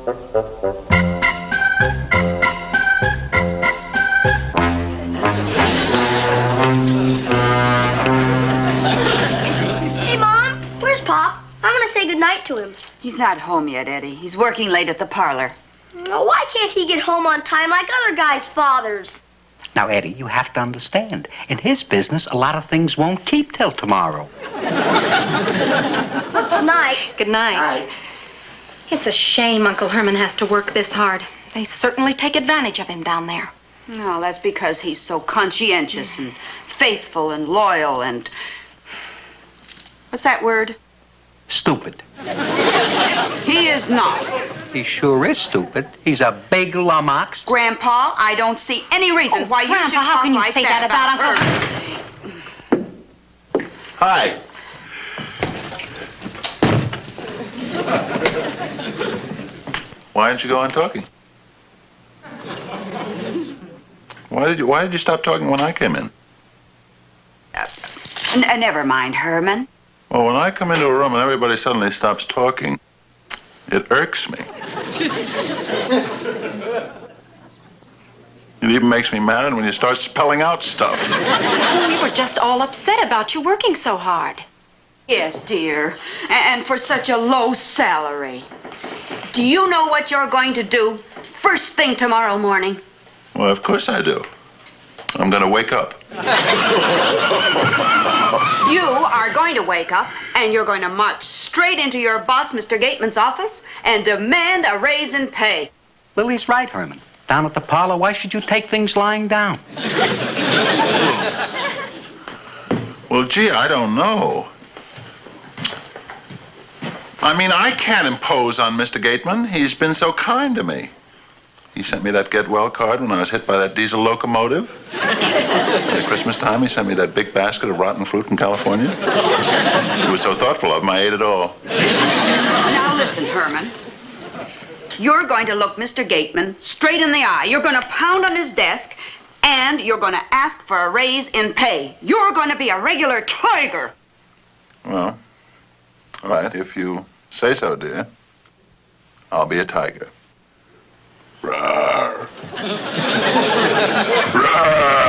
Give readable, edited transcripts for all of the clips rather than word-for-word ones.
Hey, Mom, where's Pop? I'm gonna say goodnight to him. He's not home yet, Eddie. He's working late at the parlor. Well, why can't he get home on time like other guys' fathers? Now, Eddie, you have to understand. In his business, a lot of things won't keep till tomorrow. Good night. Good night. It's a shame Uncle Herman has to work this hard. They certainly take advantage of him down there. No, that's because he's so conscientious and faithful and loyal and... What's that word? Stupid. He is not. He sure is stupid. He's a big lummox. Grandpa, I don't see any reason why you Grandpa, should how talk can you like say that about Uncle... Hi. Why didn't you go on talking? Why did you stop talking when I came in? Never mind, Herman. Well, when I come into a room and everybody suddenly stops talking, it irks me. It even makes me mad when you start spelling out stuff. We were just all upset about you working so hard. Yes, dear. And for such a low salary. Do you know what you're going to do first thing tomorrow morning? Well, of course I do. I'm going to wake up. You are going to wake up and you're going to march straight into your boss, Mr. Gateman's office, and demand a raise in pay. Lily's right, Herman. Down at the parlor, why should you take things lying down? Well, gee, I don't know. I mean, I can't impose on Mr. Gateman. He's been so kind to me. He sent me that get well card when I was hit by that diesel locomotive. At Christmas time, he sent me that big basket of rotten fruit from California. He was so thoughtful of him, I ate it all. Now listen, Herman. You're going to look Mr. Gateman straight in the eye. You're going to pound on his desk, and you're going to ask for a raise in pay. You're going to be a regular tiger. Well, all right, if you say so, dear. I'll be a tiger. Roar. Roar.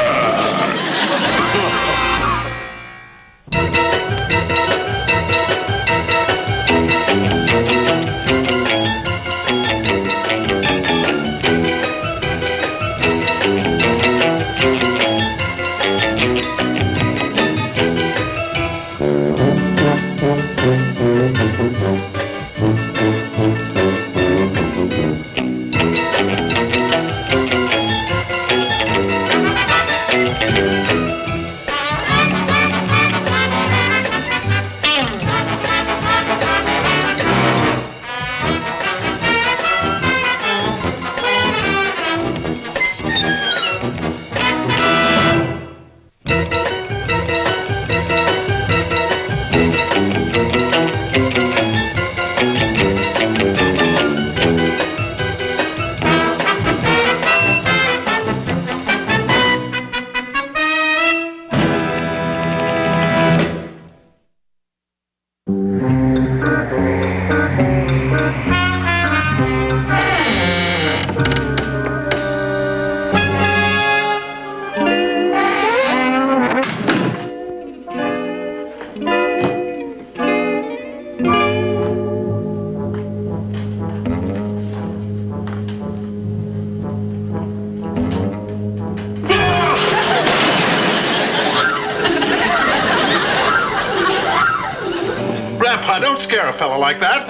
Don't scare a fellow like that.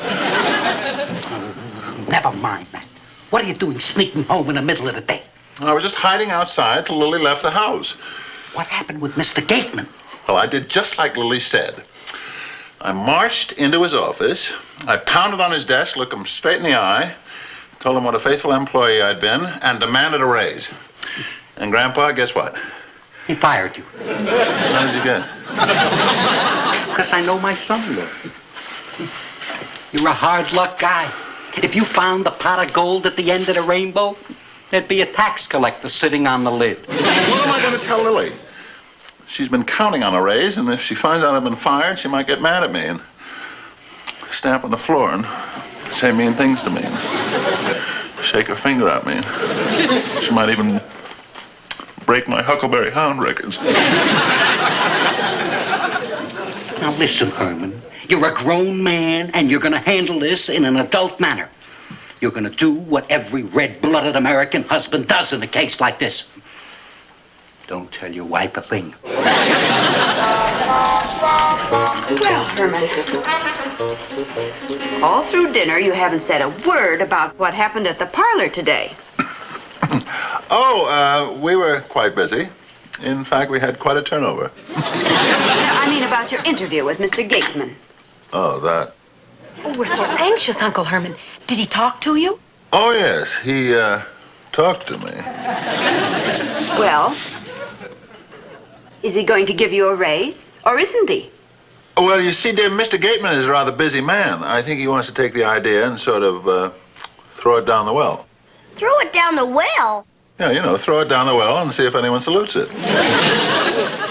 Never mind that. What are you doing sneaking home in the middle of the day? I was just hiding outside till Lily left the house. What happened with Mr. Gateman? Well, I did just like Lily said. I marched into his office. I pounded on his desk, looked him straight in the eye, told him what a faithful employee I'd been, and demanded a raise. And Grandpa, guess what? He fired you. How did you get? Because I know my son-in-law. You're a hard luck guy. If you found the pot of gold at the end of the rainbow, there'd be a tax collector sitting on the lid. What am I going to tell Lily? She's been counting on a raise, and if she finds out I've been fired, she might get mad at me and stamp on the floor and say mean things to me, shake her finger at me. She might even break my Huckleberry Hound records. Now listen, Herman. You're a grown man, and you're going to handle this in an adult manner. You're going to do what every red-blooded American husband does in a case like this. Don't tell your wife a thing. Well, Herman, all through dinner you haven't said a word about what happened at the parlor today. We were quite busy. In fact, we had quite a turnover. No, I mean about your interview with Mr. Gateman. Oh, that. Oh, we're so anxious, Uncle Herman. Did he talk to you? Oh, yes, he talked to me. Well, is he going to give you a raise, or isn't he? Well, you see, dear, Mr. Gateman is a rather busy man. I think he wants to take the idea and sort of throw it down the well. Throw it down the well. Yeah, you know, throw it down the well and see if anyone salutes it.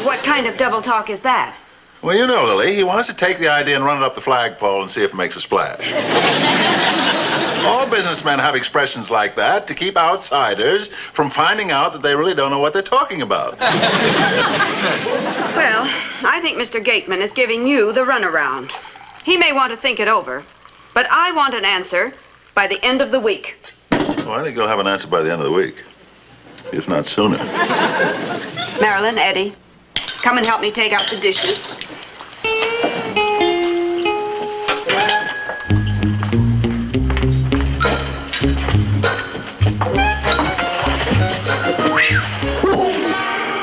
What kind of double talk is that? Well, you know, Lily, he wants to take the idea and run it up the flagpole and see if it makes a splash. All businessmen have expressions like that to keep outsiders from finding out that they really don't know what they're talking about. Well, I think Mr. Gateman is giving you the runaround. He may want to think it over, but I want an answer by the end of the week. Well, I think you'll have an answer by the end of the week, if not sooner. Marilyn, Eddie, come and help me take out the dishes.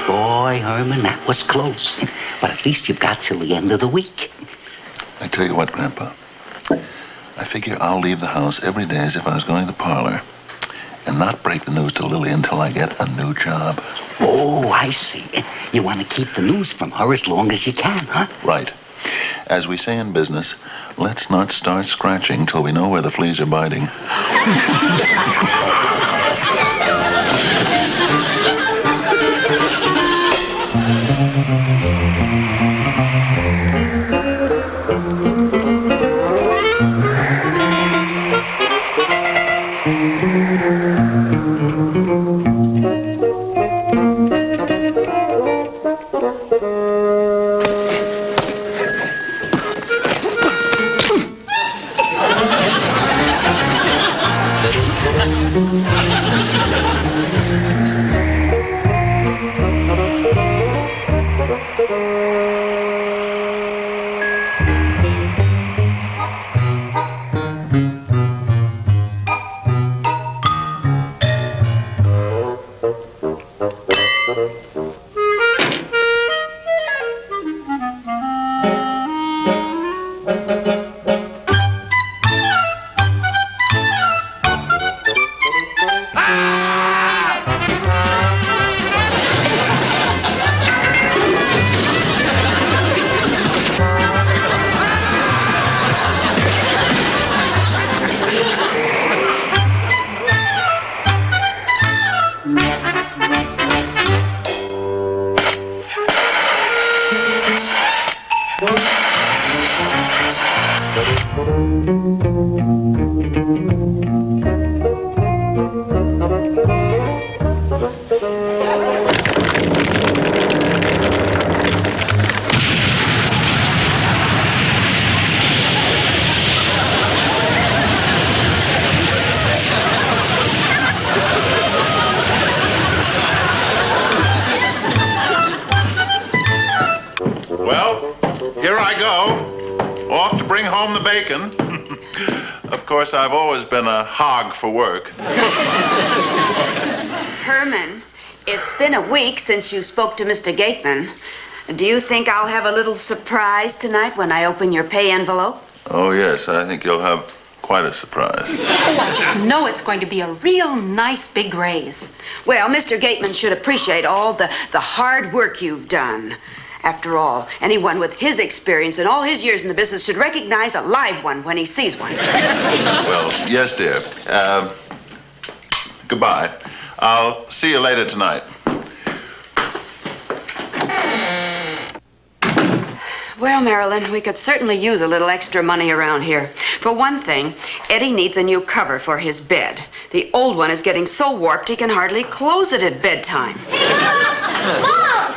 Boy, Herman, that was close. But at least you've got till the end of the week. I tell you what, Grandpa. I figure I'll leave the house every day as if I was going to the parlor and not break the news to Lily until I get a new job. Oh, I see. You want to keep the news from her as long as you can, huh? Right. As we say in business, let's not start scratching till we know where the fleas are biting. Well, here I go, off to bring home the bacon. Of course, I've always been a hog for work. Herman, it's been a week since you spoke to Mr. Gateman. Do you think I'll have a little surprise tonight when I open your pay envelope? Oh, yes, I think you'll have quite a surprise. Oh, I just know it's going to be a real nice big raise. Well, Mr. Gateman should appreciate all the hard work you've done. After all, anyone with his experience and all his years in the business should recognize a live one when he sees one. Well, yes, dear. Goodbye. I'll see you later tonight. Well, Marilyn, we could certainly use a little extra money around here. For one thing, Eddie needs a new cover for his bed. The old one is getting so warped he can hardly close it at bedtime. Mom!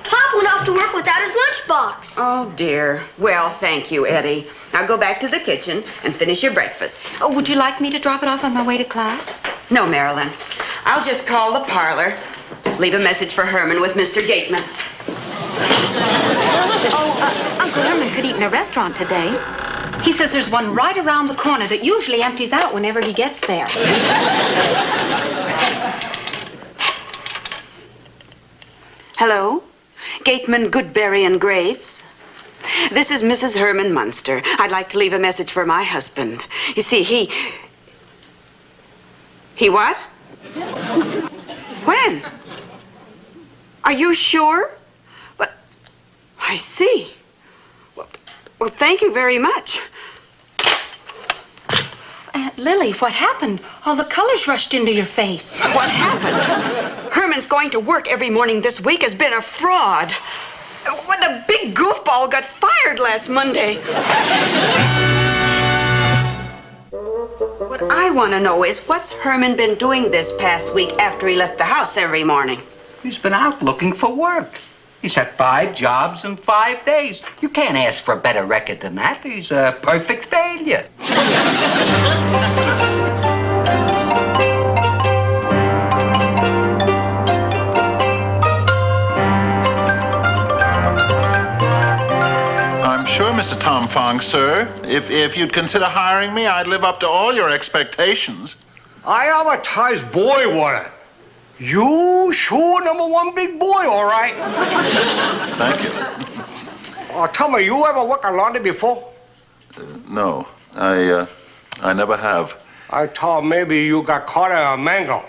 Pop went off to work without his lunchbox. Oh, dear. Well, thank you, Eddie. Now go back to the kitchen and finish your breakfast. Oh, would you like me to drop it off on my way to class? No, Marilyn. I'll just call the parlor. Leave a message for Herman with Mr. Gateman. Oh, Uncle Herman could eat in a restaurant today. He says there's one right around the corner that usually empties out whenever he gets there. Hello? Gateman, Goodberry, and Graves? This is Mrs. Herman Munster. I'd like to leave a message for my husband. You see, he what? When? Are you sure? But I see. Well, thank you very much. Aunt Lily, what happened? All the colors rushed into your face. What happened? Herman's going to work every morning this week has been a fraud. When the big goofball got fired last Monday. What I want to know is what's Herman been doing this past week after he left the house every morning? He's been out looking for work. He's had 5 jobs in 5 days. You can't ask for a better record than that. He's a perfect failure. I'm sure, Mr. Tom Fong, sir, if you'd consider hiring me, I'd live up to all your expectations. I advertise boy water. You sure #1 big boy, all right? Thank you. Tell me, you ever worked a laundry before? No, I never have. I thought maybe you got caught in a mangle.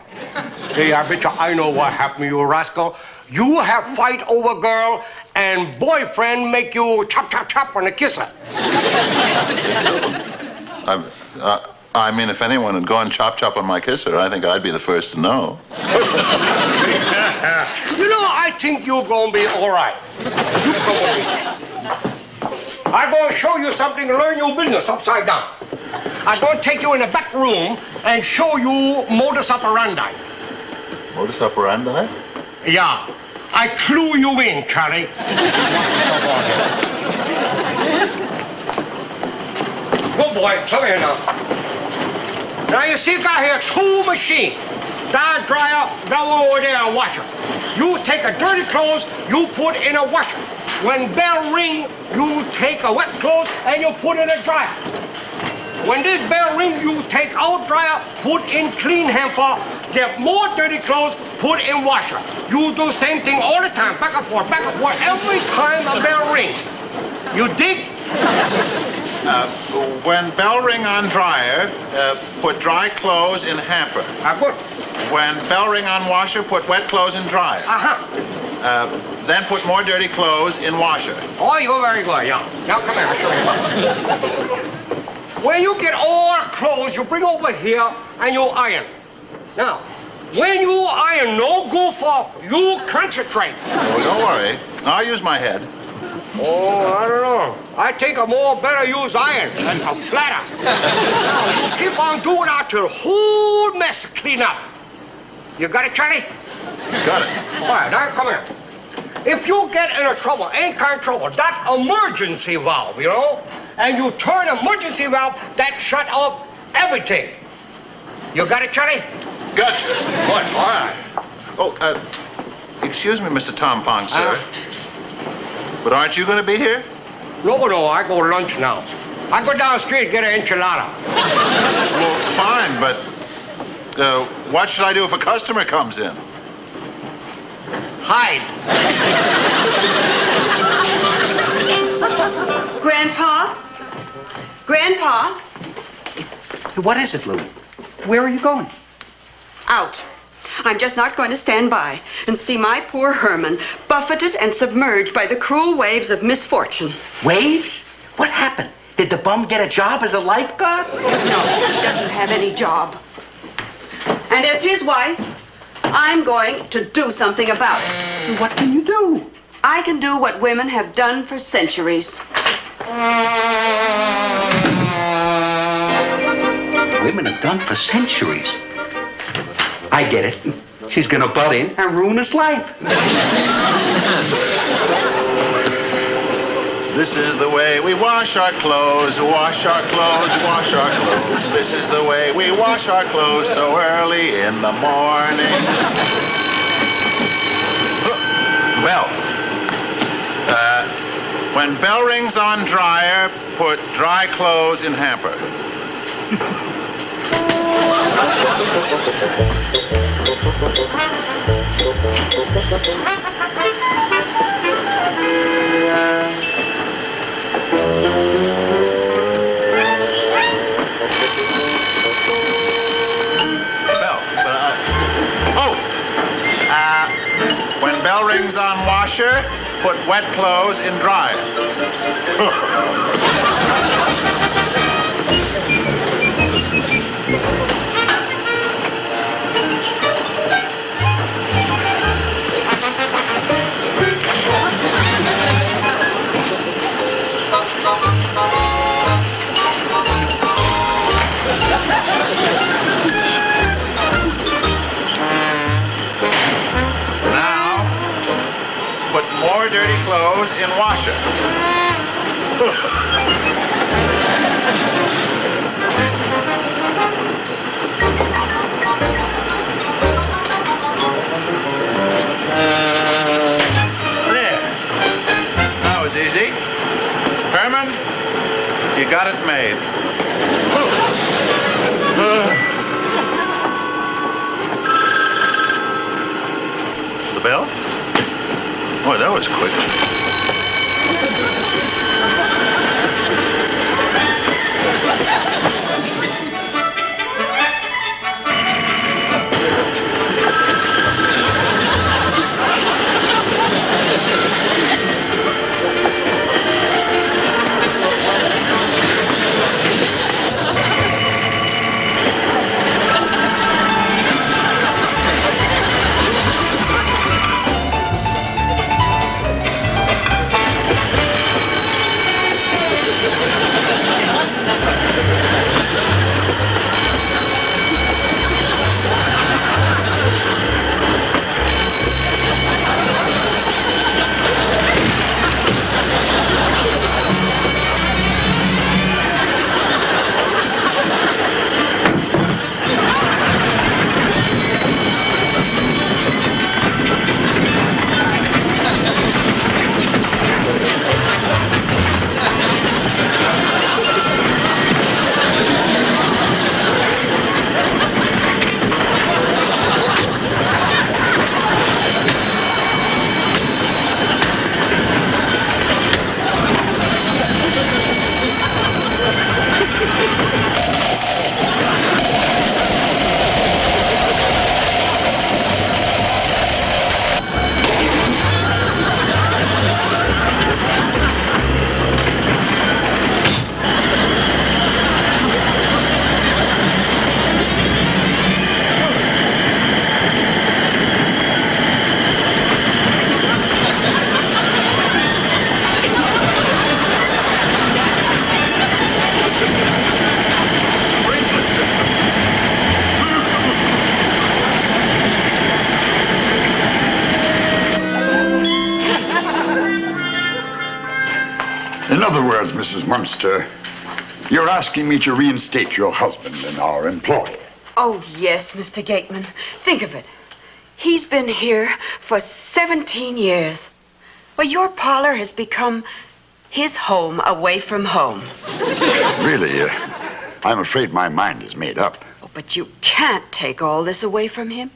Hey, I bet you I know what happened, you rascal. You have fight over girl and boyfriend make you chop, chop, chop on a kisser. I mean, if anyone had gone chop chop on my kisser, I think I'd be the first to know. You know, I think you're gonna be all right. You come with me. I'm gonna show you something to learn your business upside down. I'm gonna take you in the back room and show you modus operandi. Modus operandi? Yeah, I clue you in, Charlie. Good boy, come here now. Now you see, got here 2 machines. That dryer, that one over there, a washer. You take a dirty clothes, you put in a washer. When bell ring, you take a wet clothes and you put in a dryer. When this bell ring, you take out dryer, put in clean hamper, get more dirty clothes, put in washer. You do same thing all the time, back and forth, every time a bell ring. You dig? When bell ring on dryer, put dry clothes in hamper. Good. When bell ring on washer, put wet clothes in dryer. Then put more dirty clothes in washer. Oh, you're very good, yeah. Now come here, I'll show you. When you get all clothes, you bring over here and you iron. Now, when you iron, no goof off. You concentrate. Oh, don't worry. I'll use my head. Oh, I don't know. I think a more better use iron than a flatter. Now, you keep on doing that till the whole mess clean up. You got it, Charlie? Got it. All right, now come here. If you get in a trouble, any kind of trouble, that emergency valve, you know, and you turn emergency valve, that shut off everything. You got it, Charlie? Gotcha. Good, all right. Oh, excuse me, Mr. Tom Fong, sir. But aren't you going to be here? No, I go lunch now. I go down the street and get an enchilada. Well, fine, but what should I do if a customer comes in? Hide. Grandpa? Grandpa? What is it, Lou? Where are you going? Out. I'm just not going to stand by and see my poor Herman buffeted and submerged by the cruel waves of misfortune. Waves? What happened? Did the bum get a job as a lifeguard? No, he doesn't have any job. And as his wife, I'm going to do something about it. What can you do? I can do what women have done for centuries. Women have done for centuries. I get it. She's gonna butt in and ruin his life. This is the way we wash our clothes, wash our clothes, wash our clothes. This is the way we wash our clothes so early in the morning. Bell. When bell rings on dryer, put dry clothes in hamper. When bell rings on washer, put wet clothes in dryer. More dirty clothes in washer. There. That was easy. Herman, you got it made. The bell? Boy, that was quick. In other words, Mrs. Munster, you're asking me to reinstate your husband in our employ. Oh, yes, Mr. Gateman. Think of it. He's been here for 17 years. Well, your parlor has become his home away from home. Really, I'm afraid my mind is made up. Oh, but you can't take all this away from him.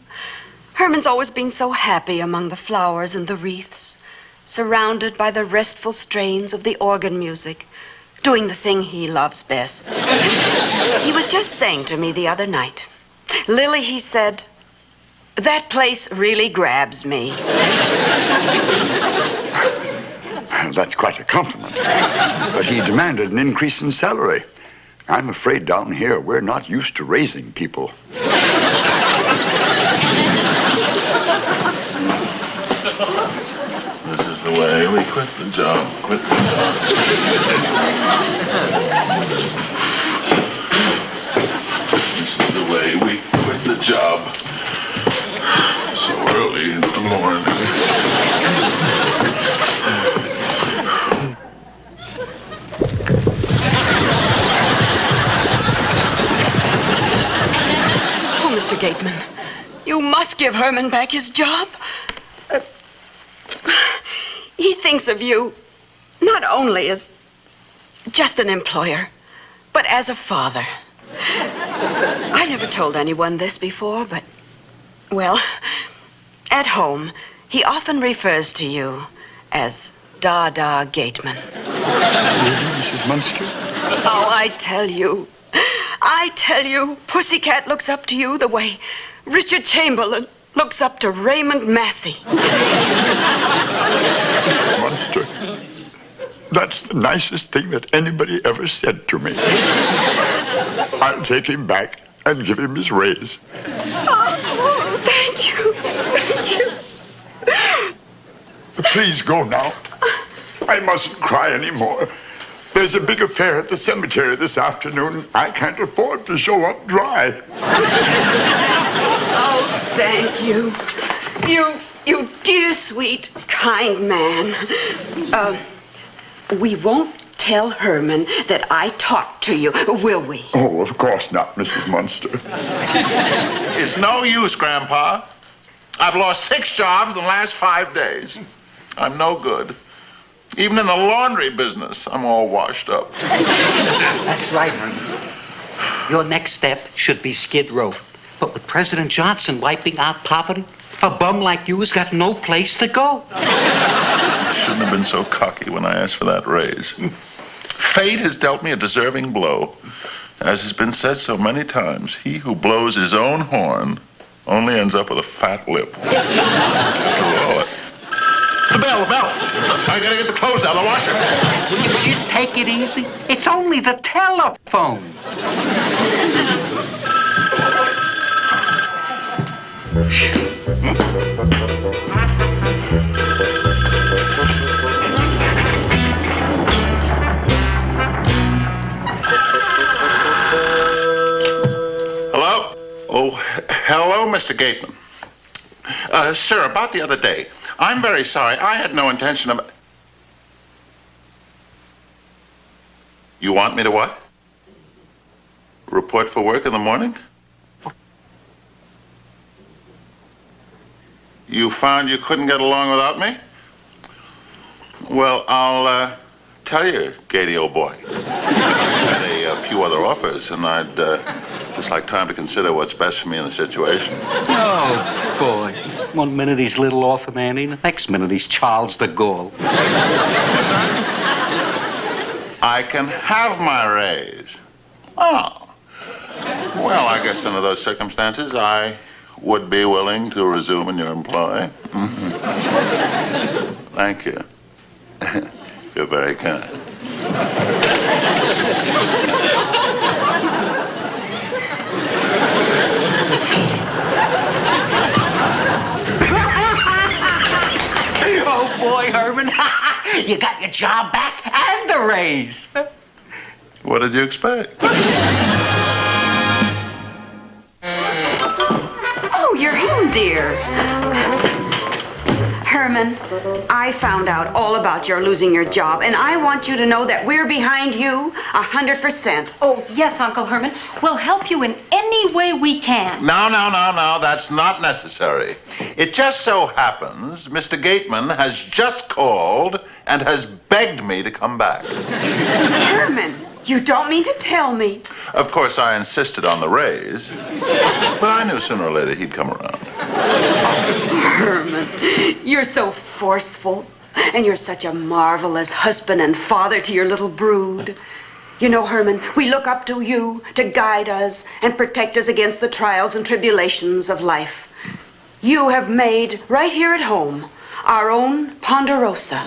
Herman's always been so happy among the flowers and the wreaths, surrounded by the restful strains of the organ music, doing the thing he loves best. He was just saying to me the other night, Lily, he said, that place really grabs me. That's quite a compliment. But he demanded an increase in salary. I'm afraid down here we're not used to raising people. This is the the way we quit the job, quit the job. This is the way we quit the job. So early in the morning. Oh, Mr. Gateman, you must give Herman back his job. He thinks of you not only as just an employer, but as a father. I've never told anyone this before, but, well, at home, he often refers to you as Dada Gateman. Really, Mrs. Munster? Oh, I tell you, Pussycat looks up to you the way Richard Chamberlain looks up to Raymond Massey. Mrs. Munster, that's the nicest thing that anybody ever said to me. I'll take him back and give him his raise. Oh, thank you. Please go now. I mustn't cry anymore. There's a big affair at the cemetery this afternoon. I can't afford to show up dry. Oh, thank you. You dear, sweet, kind man. We won't tell Herman that I talked to you, will we? Oh, of course not, Mrs. Munster. It's no use, Grandpa. I've lost 6 jobs in the last 5 days. I'm no good. Even in the laundry business, I'm all washed up. That's right, Herman. Your next step should be Skid Row. But with President Johnson wiping out poverty, a bum like you has got no place to go. Shouldn't have been so cocky when I asked for that raise. Fate has dealt me a deserving blow. As has been said so many times, he who blows his own horn only ends up with a fat lip. The bell. I gotta get the clothes out of the washer. Will you take it easy? It's only the telephone. Hello? Oh, hello, Mr. Gateman. Sir, about the other day. I'm very sorry. I had no intention of... You want me to what? Report for work in the morning? You found you couldn't get along without me? Well, I'll tell you, Gatey, old boy. I had a few other offers, and I'd just like time to consider what's best for me in the situation. Oh, boy. One minute he's Little Offer Manny, the next minute he's Charles de Gaulle. I can have my raise. Oh. Well, I guess under those circumstances, I would be willing to resume in your employ. Mm-hmm. Thank you. You're very kind. Oh, boy, Herman. You got your job back and the raise. What did you expect? Oh, you're home, dear. Herman, I found out all about your losing your job, and I want you to know that we're behind you 100%. Oh, yes, Uncle Herman. We'll help you in any way we can. No. That's not necessary. It just so happens Mr. Gateman has just called and has begged me to come back. Herman, you don't mean to tell me. Of course, I insisted on the raise, but I knew sooner or later he'd come around. Herman, you're so forceful, and you're such a marvelous husband and father to your little brood. You know, Herman, we look up to you to guide us and protect us against the trials and tribulations of life. You have made, right here at home, our own Ponderosa.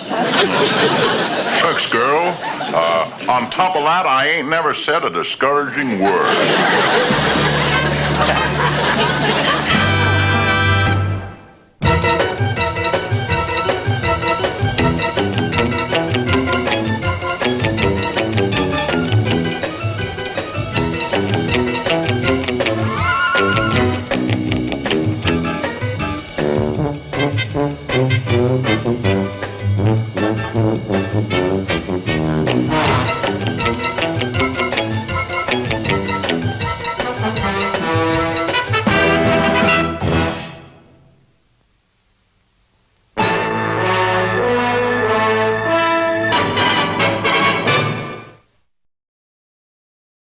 Shucks, girl. On top of that, I ain't never said a discouraging word.